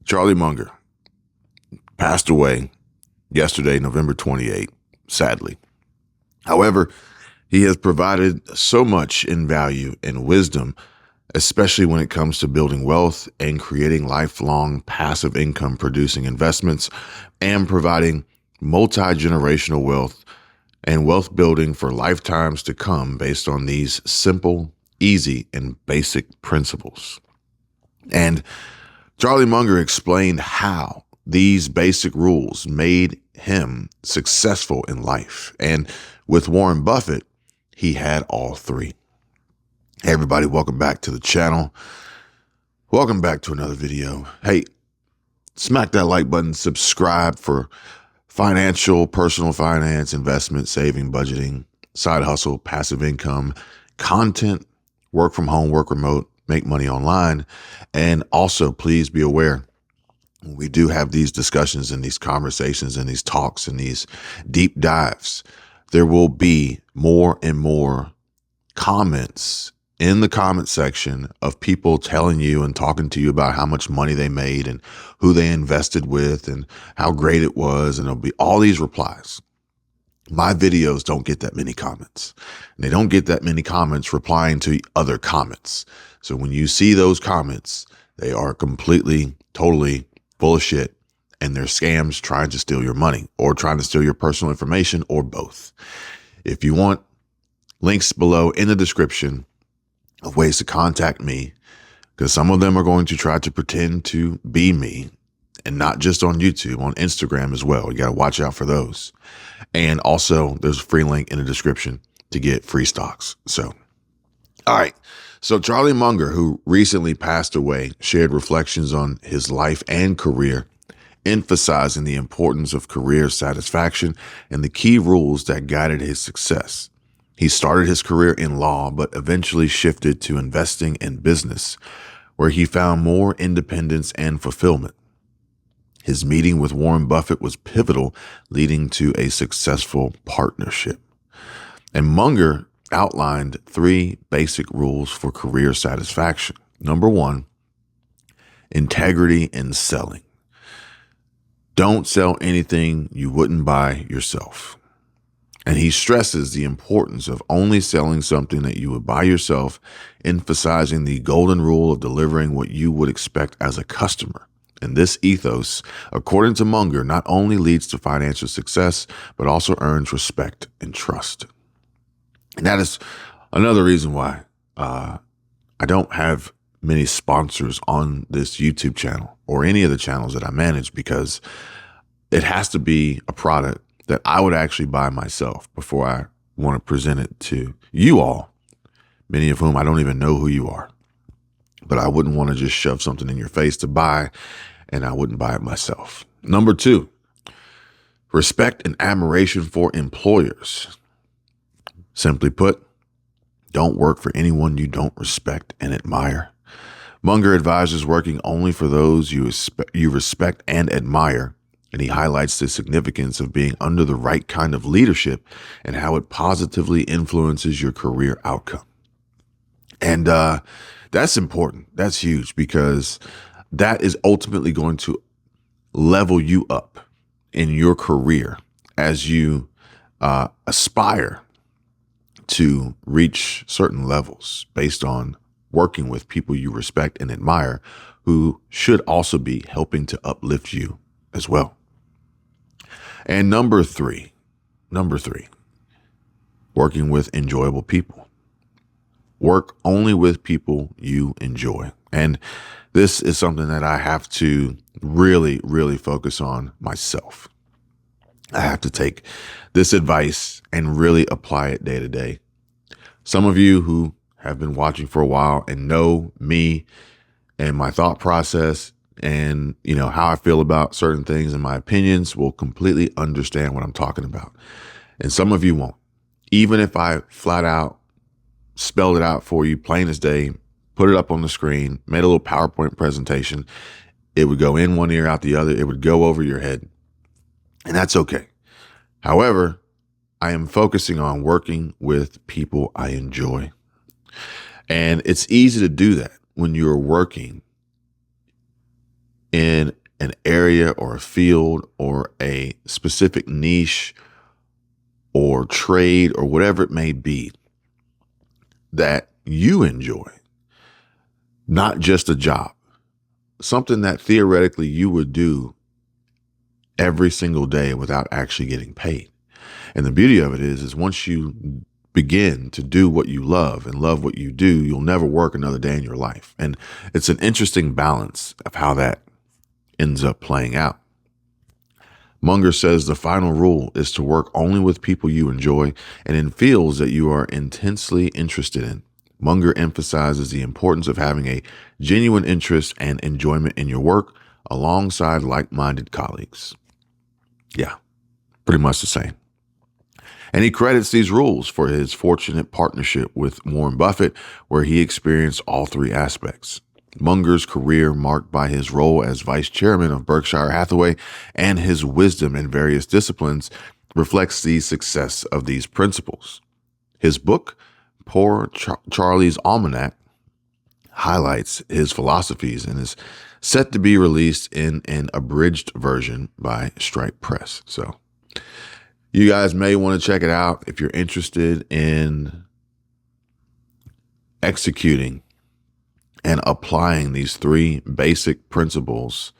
Charlie Munger passed away yesterday, November 28th, sadly. However, he has provided so much in value and wisdom, especially when it comes to building wealth and creating lifelong passive income producing investments and providing multi-generational wealth and wealth building for lifetimes to come based on these simple, easy, and basic principles. And Charlie Munger explained how these basic rules made him successful in life. And with Warren Buffett, he had all three. Hey, everybody, welcome back to the channel. Welcome back to another video. Hey, smack that like button, subscribe for financial, personal finance, investment, saving, budgeting, side hustle, passive income, content, work from home, work remote, make money online. And also, please be aware, we do have these discussions and these conversations and these talks and these deep dives. There will be more and more comments in the comment section of people telling you and talking to you about how much money they made and who they invested with and how great it was. And there'll be all these replies. My videos don't get that many comments. And they don't get that many comments replying to other comments. So when you see those comments, they are completely, totally full of shit. And they're scams trying to steal your money or trying to steal your personal information or both. If you want links below in the description of ways to contact me, because some of them are going to try to pretend to be me, and not just on YouTube, on Instagram as well. You got to watch out for those. And also there's a free link in the description to get free stocks. So, all right. So Charlie Munger, who recently passed away, shared reflections on his life and career, emphasizing the importance of career satisfaction and the key rules that guided his success. He started his career in law, but eventually shifted to investing in business, where he found more independence and fulfillment. His meeting with Warren Buffett was pivotal, leading to a successful partnership. And Munger outlined three basic rules for career satisfaction. Number one, integrity in selling. Don't sell anything you wouldn't buy yourself. And he stresses the importance of only selling something that you would buy yourself, emphasizing the golden rule of delivering what you would expect as a customer. And this ethos, according to Munger, not only leads to financial success, but also earns respect and trust. And that is another reason why I don't have many sponsors on this YouTube channel or any of the channels that I manage, because it has to be a product that I would actually buy myself before I want to present it to you all, many of whom I don't even know who you are. But I wouldn't want to just shove something in your face to buy, and I wouldn't buy it myself. Number two, respect and admiration for employers. Simply put, don't work for anyone you don't respect and admire. Munger advises working only for those you respect and admire, and he highlights the significance of being under the right kind of leadership and how it positively influences your career outcome. And that's important. That's huge, because that is ultimately going to level you up in your career as you aspire to reach certain levels based on working with people you respect and admire, who should also be helping to uplift you as well. And number three, working with enjoyable people. Work only with people you enjoy. And this is something that I have to really, really focus on myself. I have to take this advice and really apply it day to day. Some of you who have been watching for a while and know me and my thought process and, how I feel about certain things and my opinions will completely understand what I'm talking about. And some of you won't. Even if I flat out spelled it out for you, plain as day, put it up on the screen, made a little PowerPoint presentation, it would go in one ear, out the other. It would go over your head. And that's okay. However, I am focusing on working with people I enjoy. And it's easy to do that when you're working in an area or a field or a specific niche or trade or whatever it may be that you enjoy, not just a job, something that theoretically you would do every single day without actually getting paid. And the beauty of it is once you begin to do what you love and love what you do, you'll never work another day in your life. And it's an interesting balance of how that ends up playing out. Munger says the final rule is to work only with people you enjoy and in fields that you are intensely interested in. Munger emphasizes the importance of having a genuine interest and enjoyment in your work alongside like-minded colleagues. Yeah, pretty much the same. And he credits these rules for his fortunate partnership with Warren Buffett, where he experienced all three aspects. Munger's career, marked by his role as vice chairman of Berkshire Hathaway and his wisdom in various disciplines, reflects the success of these principles. His book, Poor Charlie's Almanac, highlights his philosophies and is set to be released in an abridged version by Stripe Press. So you guys may want to check it out if you're interested in executing and applying these three basic principles,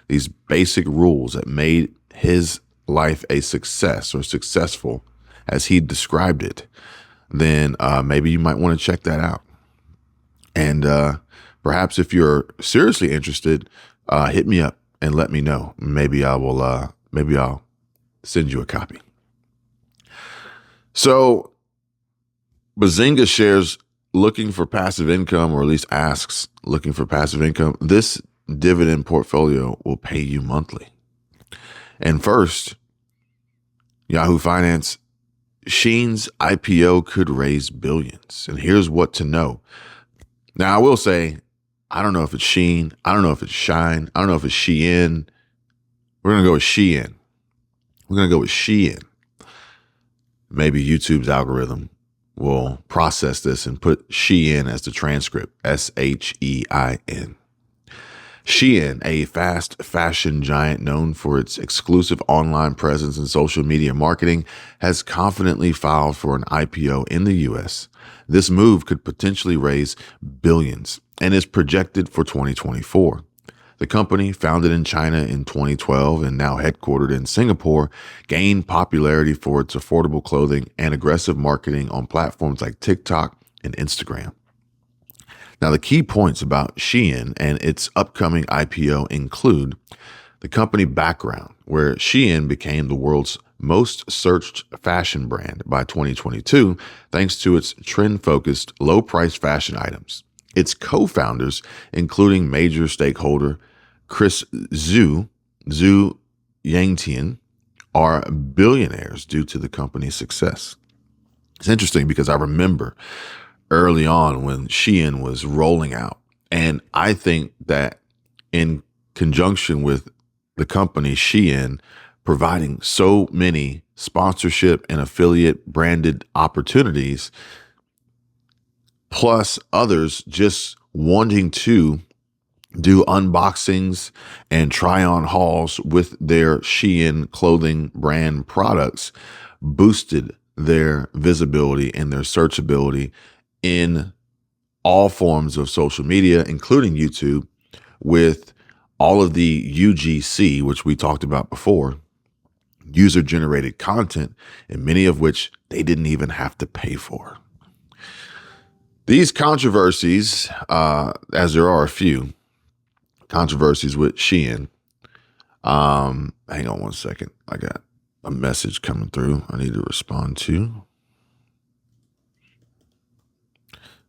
these basic rules that made his life a success or successful as he described it. Then maybe you might want to check that out. And perhaps if you're seriously interested, hit me up and let me know. Maybe I'll send you a copy. So Bazinga shares looking for passive income, or at least asks looking for passive income. This dividend portfolio will pay you monthly. And first, Yahoo Finance, Shein's IPO could raise billions. And here's what to know. Now, I will say, I don't know if it's Shein. I don't know if it's Shein. I don't know if it's Shein. We're going to go with Shein. We're going to go with Shein. Maybe YouTube's algorithm will process this and put Shein as the transcript, Shein. Shein, a fast fashion giant known for its exclusive online presence and social media marketing, has confidently filed for an IPO in the U.S. This move could potentially raise billions and is projected for 2024. The company, founded in China in 2012 and now headquartered in Singapore, gained popularity for its affordable clothing and aggressive marketing on platforms like TikTok and Instagram. Now, the key points about Shein and its upcoming IPO include the company background, where Shein became the world's most searched fashion brand by 2022, thanks to its trend-focused, low-price fashion items. Its co-founders, including major stakeholder Chris Zhu Yangtian, are billionaires due to the company's success. It's interesting because I remember early on when Shein was rolling out, and I think that in conjunction with the company Shein providing so many sponsorship and affiliate branded opportunities, plus others just wanting to do unboxings and try on hauls with their Shein clothing brand products, boosted their visibility and their searchability in all forms of social media, including YouTube, with all of the UGC, which we talked about before, user-generated content, and many of which they didn't even have to pay for. These controversies, as there are a few controversies with Shein, hang on one second. I got a message coming through I need to respond to.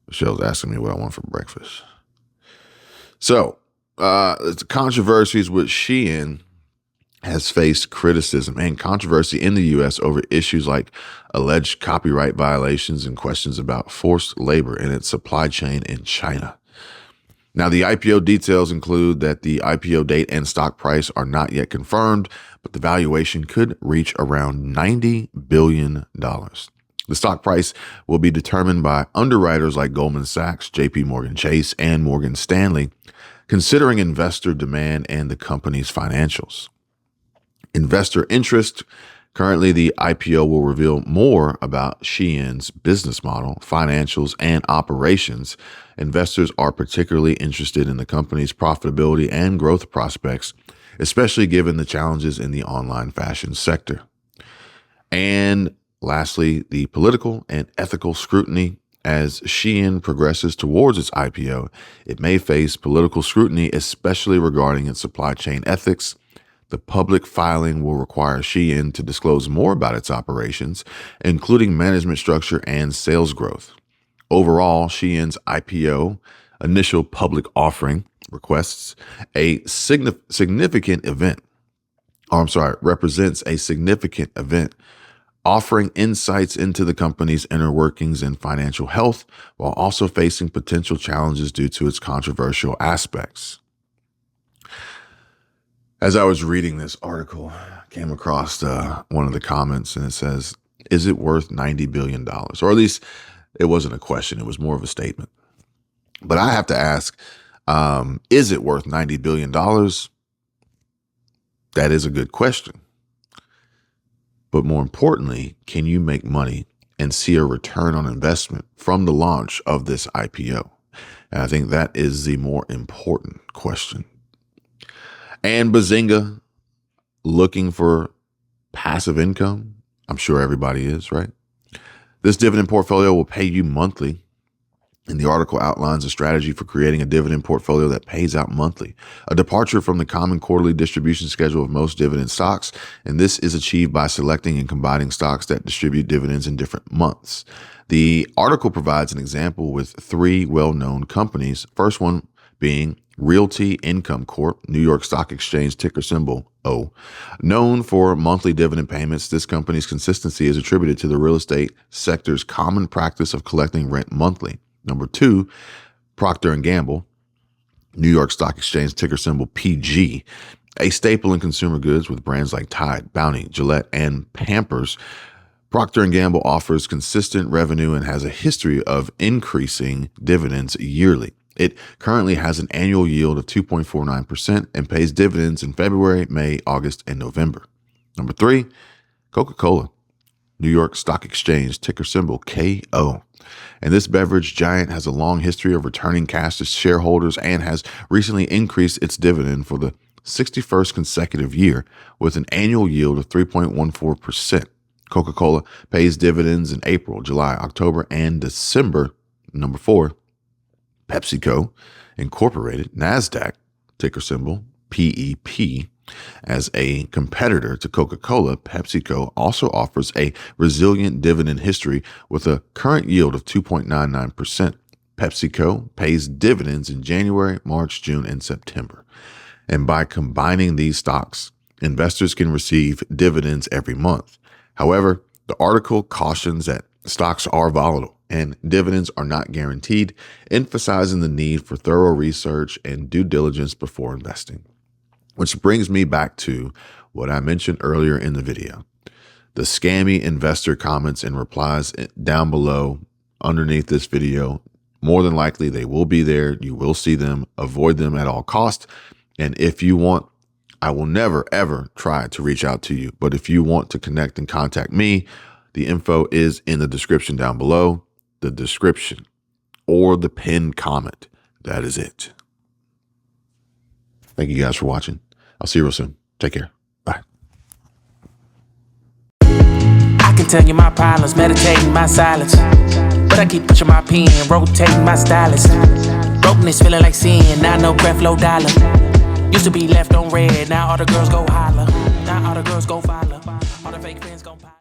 Michelle's asking me what I want for breakfast. So, the controversies with Shein has faced criticism and controversy in the U.S. over issues like alleged copyright violations and questions about forced labor in its supply chain in China. Now, the IPO details include that the IPO date and stock price are not yet confirmed, but the valuation could reach around $90 billion. The stock price will be determined by underwriters like Goldman Sachs, JP Morgan Chase, and Morgan Stanley, considering investor demand and the company's financials. Investor interest. Currently, the IPO will reveal more about Shein's business model, financials, and operations. Investors are particularly interested in the company's profitability and growth prospects, especially given the challenges in the online fashion sector. And lastly, the political and ethical scrutiny. As Shein progresses towards its IPO, it may face political scrutiny, especially regarding its supply chain ethics. The public filing will require Shein to disclose more about its operations, including management structure and sales growth. Overall, Shein's IPO initial public offering represents a significant event, offering insights into the company's inner workings and financial health, while also facing potential challenges due to its controversial aspects. As I was reading this article, I came across one of the comments, and it says, "Is it worth $90 billion?" Or at least it wasn't a question. It was more of a statement. But I have to ask, is it worth $90 billion? That is a good question. But more importantly, can you make money and see a return on investment from the launch of this IPO? And I think that is the more important question. And Bazinga, looking for passive income? I'm sure everybody is, right? This dividend portfolio will pay you monthly. And the article outlines a strategy for creating a dividend portfolio that pays out monthly, a departure from the common quarterly distribution schedule of most dividend stocks. And this is achieved by selecting and combining stocks that distribute dividends in different months. The article provides an example with three well-known companies. First one being Realty Income Corp., New York Stock Exchange, ticker symbol O. Known for monthly dividend payments, this company's consistency is attributed to the real estate sector's common practice of collecting rent monthly. Number two, Procter & Gamble, New York Stock Exchange, ticker symbol PG, a staple in consumer goods with brands like Tide, Bounty, Gillette, and Pampers. Procter & Gamble offers consistent revenue and has a history of increasing dividends yearly. It currently has an annual yield of 2.49% and pays dividends in February, May, August, and November. Number three, Coca-Cola, New York Stock Exchange, ticker symbol KO. And this beverage giant has a long history of returning cash to shareholders and has recently increased its dividend for the 61st consecutive year with an annual yield of 3.14%. Coca-Cola pays dividends in April, July, October, and December. Number four, PepsiCo Incorporated, NASDAQ, ticker symbol PEP. As a competitor to Coca-Cola, PepsiCo also offers a resilient dividend history with a current yield of 2.99%. PepsiCo pays dividends in January, March, June, and September. And by combining these stocks, investors can receive dividends every month. However, the article cautions that stocks are volatile and dividends are not guaranteed, emphasizing the need for thorough research and due diligence before investing. Which brings me back to what I mentioned earlier in the video. The scammy investor comments and replies down below underneath this video, more than likely they will be there. You will see them. Avoid them at all costs. And if you want, I will never, ever try to reach out to you. But if you want to connect and contact me, the info is in the description down below, the description or the pinned comment. That is it. Thank you guys for watching. I'll see you real soon. Take care. Bye. I can tell you my problems, meditating my silence. But I keep pushing my pen, rotating my stylus. Brokenness feeling like sin, now no Creflo Dollar. Used to be left on red, now all the girls go holler. Now all the girls go follow. All the fake fans go pop.